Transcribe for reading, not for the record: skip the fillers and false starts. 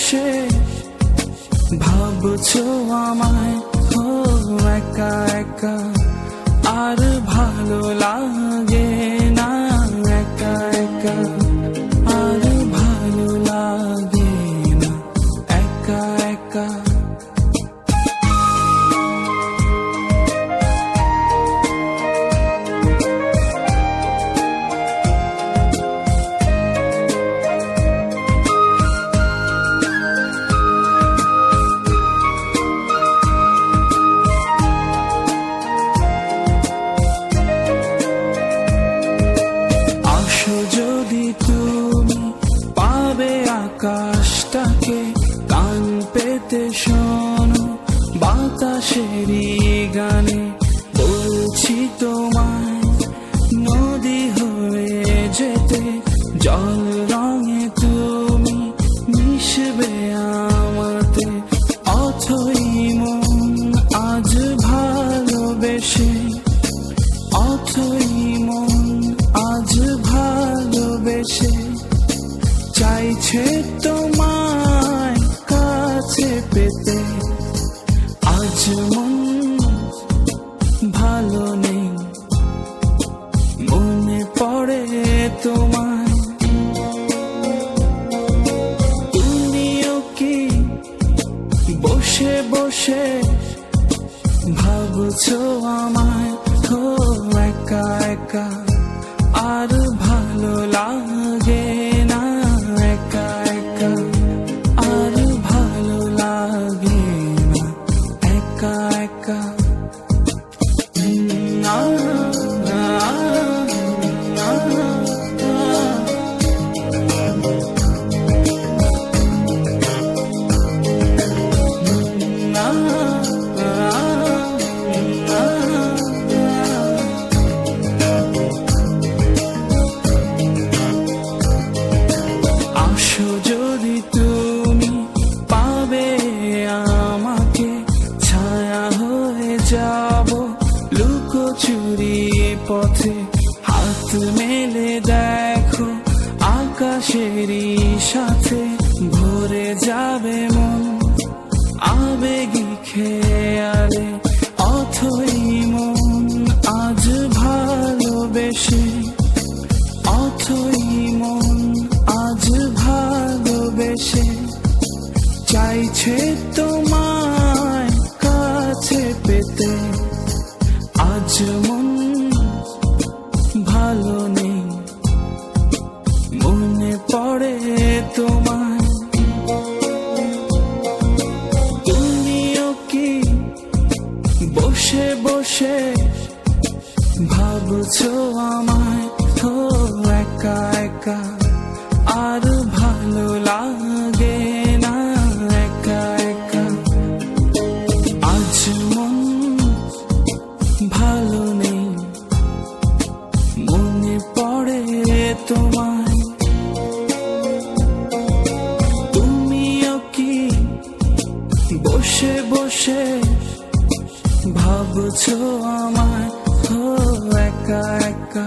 বসে ভাবছো আমায়, ও একা একা আর ভালো লাগে না, একা একা আর ভালো লাগে না, একা একা। যদি তুমি পাবে আকাশটাকে কান পেতে শোনো বাতাসেরই গানে, বলছি তোমায় নদী হয়ে যেতে, জল রঙে তুমি মিশবে আমাতে, অথই মন আজ ভালোবেসে, অথই মন আজ ভালোবেসে চাইছে তোমায় কাছে পেতে, আজ মন ভালো নেই, মনে পড়ে তোমায়। তুমিও কি বসে বসে ভাবছো আমায়, ও একা একা আর ভালো লাগে না, একা একা আর ভালো লাগে না, একা একা। যদি তুমি পাবে আমাকে, ছায়া হয়ে যাব লুকোচুরি পথে, হাত মেলে দেখো আকাশেরই সাথে, ভরে যাবে মন আবেগী খেয়ালে, অথই মন আজ ভালোবেসে, অথই মন আজ ভালোবেসে চাইছে তোমায় কাছে পেতে, আজ মন ভালো নেই, মনে পড়ে তোমায়। তুমিও কি বসে বসে ভাবছো আমায়, ও একা একা আর ভালো লাগে না, একা একা আজ মন ভালো নেই, মনে পড়ে তোমায়। তুমিও কি বসে বসে ভাবছো আমায়, ও একা একা